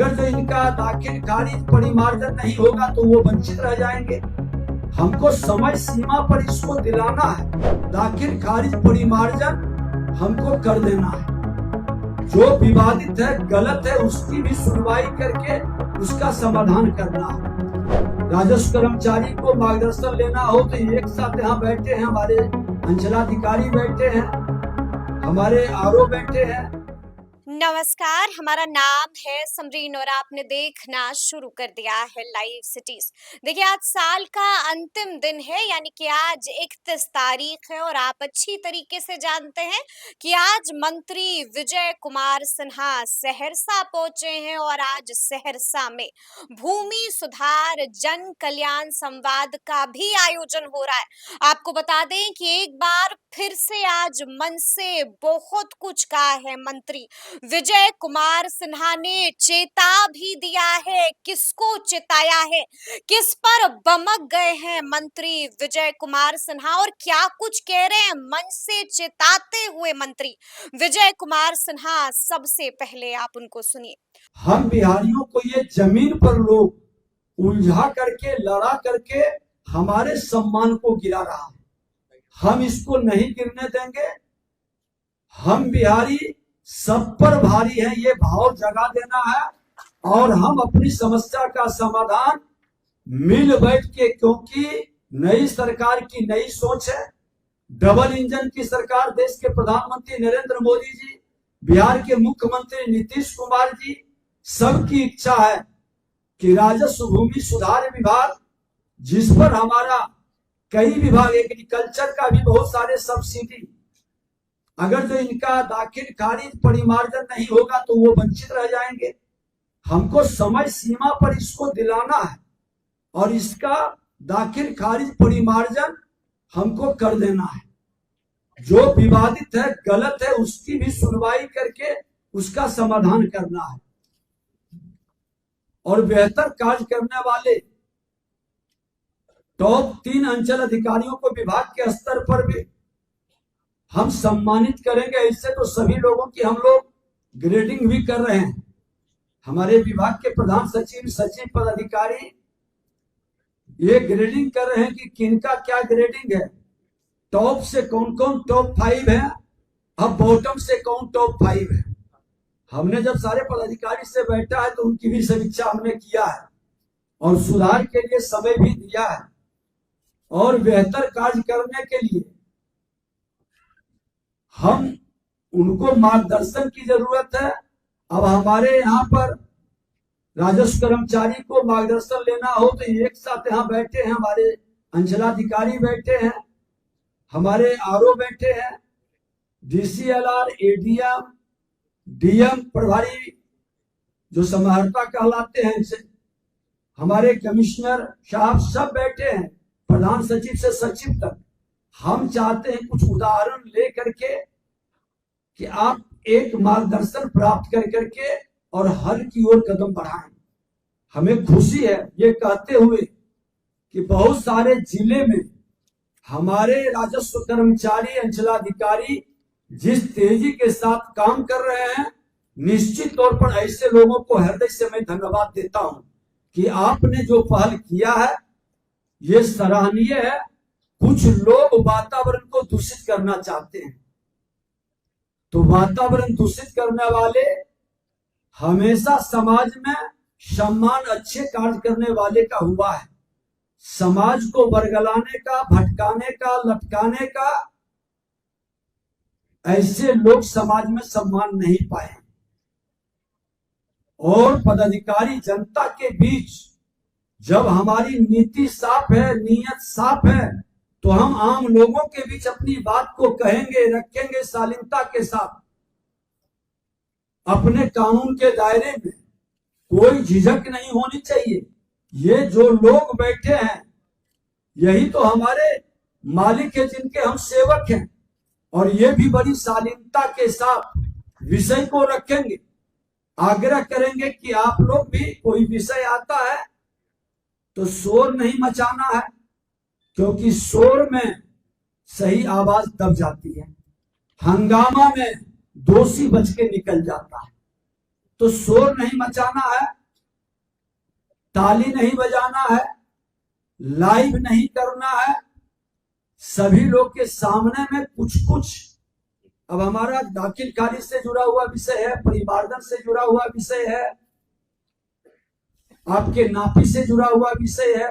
अगर जो इनका दाखिल खारिज परिमार्जन नहीं होगा तो वो वंचित रह जाएंगे। हमको समय सीमा पर इसको दिलाना है। दाखिल खारिज परिमार्जन हमको कर देना है। जो विवादित है, गलत है, उसकी भी सुनवाई करके उसका समाधान करना है। राजस्व कर्मचारी को मार्गदर्शन लेना हो तो एक साथ यहाँ बैठे हैं, हमारे अंचलाधिकारी बैठे हैं, हमारे आरओ बैठे हैं। नमस्कार, हमारा नाम है समरीन और आपने देखना शुरू कर दिया है लाइव सिटीज। देखिए, आज साल का अंतिम दिन है, यानी कि आज 31 तारीख है और आप अच्छी तरीके से जानते हैं कि आज मंत्री विजय कुमार सिन्हा सहरसा पहुंचे हैं और आज सहरसा में भूमि सुधार जन कल्याण संवाद का भी आयोजन हो रहा है। आपको बता दें कि एक बार फिर से आज मन से बहुत कुछ कहा है मंत्री विजय कुमार सिन्हा ने। चेता भी दिया है। किसको चेताया है, किस पर बमक गए हैं मंत्री विजय कुमार सिन्हा और क्या कुछ कह रहे हैं मन से चेताते हुए मंत्री विजय कुमार सिन्हा। सबसे पहले आप उनको सुनिए। हम बिहारियों को ये जमीन पर लोग उलझा करके, लड़ा करके हमारे सम्मान को गिरा रहा है। हम इसको नहीं गिरने देंगे। हम बिहारी सब पर भारी है, ये भाव जगा देना है और हम अपनी समस्या का समाधान मिल बैठ के, क्योंकि नई सरकार की नई सोच है। डबल इंजन की सरकार, देश के प्रधानमंत्री नरेंद्र मोदी जी, बिहार के मुख्यमंत्री नीतीश कुमार जी, सबकी इच्छा है कि राजस्व भूमि सुधार विभाग, जिस पर हमारा कई विभाग, एग्रीकल्चर का भी बहुत सारे सब्सिडी, अगर जो इनका दाखिल खारिज परिमार्जन नहीं होगा तो वो वंचित रह जाएंगे। हमको समय सीमा पर इसको दिलाना है और इसका दाखिल खारिज परिमार्जन हमको कर देना है। जो विवादित है, गलत है, उसकी भी सुनवाई करके उसका समाधान करना है और बेहतर कार्य करने वाले टॉप 3 अंचल अधिकारियों को विभाग के स्तर पर भी हम सम्मानित करेंगे। इससे तो सभी लोगों की हम लोग ग्रेडिंग भी कर रहे हैं। हमारे विभाग के प्रधान सचिव, सचिव पदाधिकारी ये ग्रेडिंग कर रहे हैं कि किनका क्या ग्रेडिंग है, टॉप से कौन कौन टॉप 5 है, अब बॉटम से कौन टॉप 5 है। हमने जब सारे पदाधिकारी से बैठा है तो उनकी भी समीक्षा हमने किया है और सुधार के लिए समय भी दिया है और बेहतर कार्य करने के लिए हम उनको मार्गदर्शन की जरूरत है। अब हमारे यहाँ पर राजस्व कर्मचारी को मार्गदर्शन लेना हो तो एक साथ यहाँ बैठे हैं, हमारे अंचलाधिकारी बैठे हैं, हमारे आरओ बैठे हैं, डीसीएलआर, एडीएम, डीएम प्रभारी जो समाहर्ता कहलाते हैं, हमारे कमिश्नर साहब सब बैठे हैं, प्रधान सचिव से सचिव तक। हम चाहते हैं कुछ उदाहरण ले करके कि आप एक मार्गदर्शन प्राप्त कर करके और हल की ओर कदम बढ़ाएं। हमें खुशी है ये कहते हुए कि बहुत सारे जिले में हमारे राजस्व कर्मचारी, अंचलाधिकारी जिस तेजी के साथ काम कर रहे हैं, निश्चित तौर पर ऐसे लोगों को हृदय से मैं धन्यवाद देता हूं कि आपने जो पहल किया है ये सराहनीय है। कुछ लोग वातावरण को दूषित करना चाहते हैं, तो वातावरण दूषित करने वाले हमेशा समाज में सम्मान अच्छे कार्य करने वाले का हुआ है। समाज को बरगलाने का, भटकाने का, लटकाने का, ऐसे लोग समाज में सम्मान नहीं पाए। और पदाधिकारी जनता के बीच जब हमारी नीति साफ है, नीयत साफ है, तो हम आम लोगों के बीच अपनी बात को कहेंगे, रखेंगे शालीनता के साथ। अपने कानून के दायरे में कोई झिझक नहीं होनी चाहिए। ये जो लोग बैठे हैं यही तो हमारे मालिक है, जिनके हम सेवक हैं, और ये भी बड़ी शालीनता के साथ विषय को रखेंगे। आग्रह करेंगे कि आप लोग भी कोई विषय आता है तो शोर नहीं मचाना है, क्योंकि शोर में सही आवाज दब जाती है, हंगामा में दोषी बच के निकल जाता है। तो शोर नहीं मचाना है, ताली नहीं बजाना है, लाइव नहीं करना है, सभी लोग के सामने में कुछ कुछ। अब हमारा दाखिल खारिज से जुड़ा हुआ विषय है, परिवारदन से जुड़ा हुआ विषय है, आपके नापी से जुड़ा हुआ विषय है,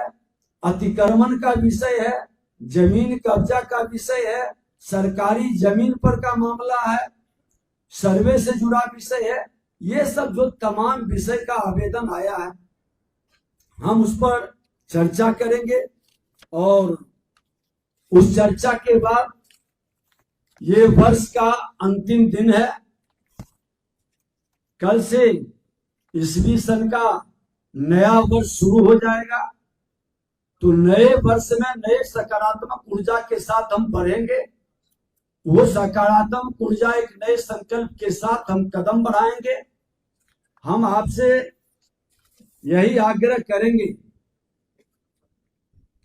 अतिक्रमण का विषय है, जमीन कब्जा का विषय है, सरकारी जमीन पर का मामला है, सर्वे से जुड़ा विषय है। ये सब जो तमाम विषय का आवेदन आया है, हम उस पर चर्चा करेंगे और उस चर्चा के बाद ये वर्ष का अंतिम दिन है। कल से ईस्वी सन का नया वर्ष शुरू हो जाएगा, तो नए वर्ष में नए सकारात्मक ऊर्जा के साथ हम बढ़ेंगे। वो सकारात्मक ऊर्जा एक नए संकल्प के साथ हम कदम बढ़ाएंगे। हम आपसे यही आग्रह करेंगे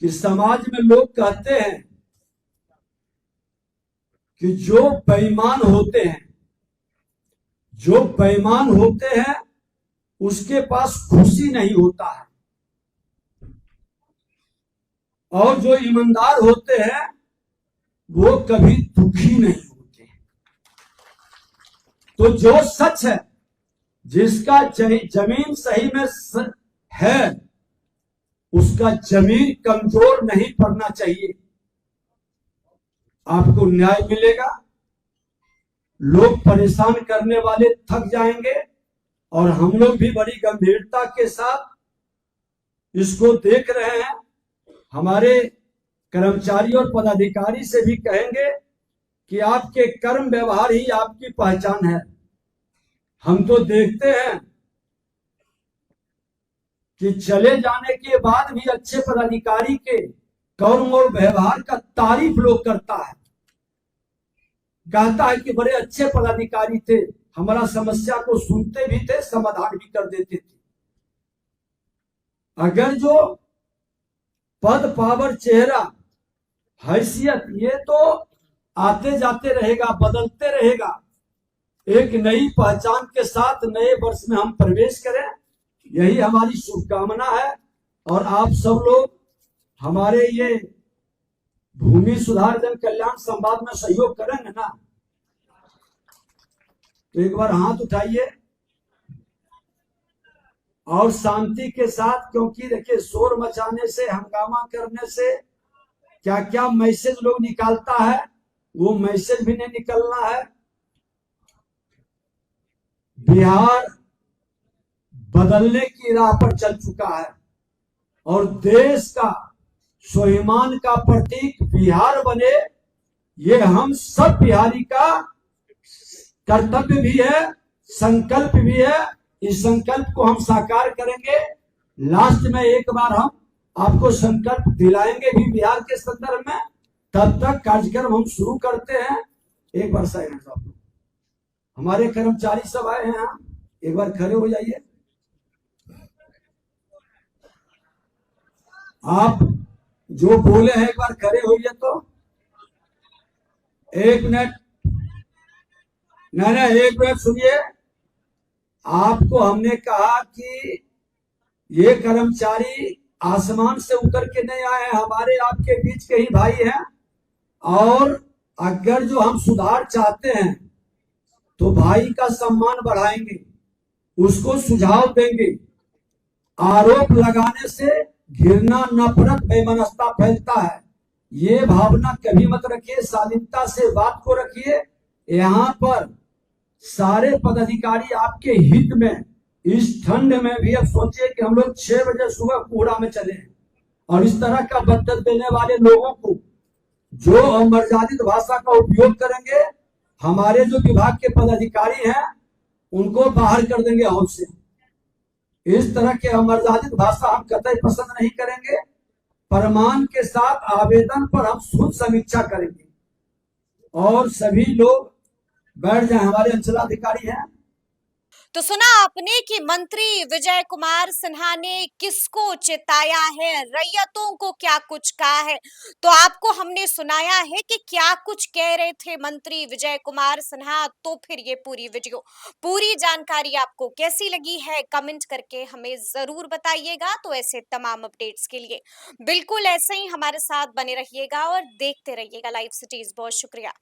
कि समाज में लोग कहते हैं कि जो बेईमान होते हैं उसके पास खुशी नहीं होता है, और जो ईमानदार होते हैं वो कभी दुखी नहीं होते। तो जो सच है, जिसका जमीन सही में है, उसका जमीन कमजोर नहीं पड़ना चाहिए। आपको न्याय मिलेगा। लोग परेशान करने वाले थक जाएंगे और हम लोग भी बड़ी गंभीरता के साथ इसको देख रहे हैं। हमारे कर्मचारी और पदाधिकारी से भी कहेंगे कि आपके कर्म व्यवहार ही आपकी पहचान है। हम तो देखते हैं कि चले जाने के बाद भी अच्छे पदाधिकारी के कर्म और व्यवहार का तारीफ लोग करता है, कहता है कि बड़े अच्छे पदाधिकारी थे, हमारा समस्या को सुनते भी थे, समाधान भी कर देते थे। अगर जो पद, पावर, चेहरा, हैसियत, ये तो आते जाते रहेगा, बदलते रहेगा। एक नई पहचान के साथ नए वर्ष में हम प्रवेश करें, यही हमारी शुभकामना है। और आप सब लोग हमारे ये भूमि सुधार जन कल्याण संवाद में सहयोग करेंगे ना? तो एक बार हाथ उठाइए और शांति के साथ, क्योंकि देखिए शोर मचाने से, हंगामा करने से क्या क्या मैसेज लोग निकालता है, वो मैसेज भी नहीं निकलना है। बिहार बदलने की राह पर चल चुका है और देश का स्वाभिमान का प्रतीक बिहार बने, ये हम सब बिहारी का कर्तव्य भी है, संकल्प भी है। इस संकल्प को हम साकार करेंगे। लास्ट में एक बार हम आपको संकल्प दिलाएंगे भी बिहार के संदर्भ में। तब तक कार्यक्रम हम शुरू करते हैं। एक बार साइलेंस आप लोग, हमारे कर्मचारी सब आए हैं यहाँ, एक बार खड़े हो जाइए। आप जो बोले हैं एक बार खड़े होइए। तो एक मिनट, नहीं एक मिनट सुनिए। आपको हमने कहा कि ये कर्मचारी आसमान से उतर के नहीं आए हैं, हमारे आपके बीच के ही भाई हैं। और अगर जो हम सुधार चाहते हैं तो भाई का सम्मान बढ़ाएंगे, उसको सुझाव देंगे। आरोप लगाने से घृणा, नफरत, बेमनस्ता फैलता है। ये भावना कभी मत रखिए, शालीनता से बात को रखिए। यहाँ पर सारे पदाधिकारी आपके हित में, इस ठंड में भी अब सोचिए कि हम लोग 6 बजे सुबह कोहरा में चले और इस तरह का बदत देने वाले लोगों को, जो अमर्यादित भाषा का उपयोग करेंगे, हमारे जो विभाग के पदाधिकारी हैं उनको बाहर कर देंगे हाउस से। इस तरह के अमर्यादित भाषा हम कतई पसंद नहीं करेंगे। प्रमाण के साथ आवेदन पर हम खुद समीक्षा करेंगे और सभी लोग बैठ जाए। हमारे अंचलाधिकारी हैं। तो सुना आपने कि मंत्री विजय कुमार सिन्हा ने किसको चिताया है, रैयतों को क्या कुछ कहा है। तो आपको हमने सुनाया है कि क्या कुछ कह रहे थे मंत्री विजय कुमार सिन्हा। तो फिर ये पूरी वीडियो, पूरी जानकारी आपको कैसी लगी है, कमेंट करके हमें जरूर बताइएगा। तो ऐसे तमाम अपडेट्स के लिए बिल्कुल ऐसे ही हमारे साथ बने रहिएगा और देखते रहिएगा लाइव सिटीज। बहुत शुक्रिया।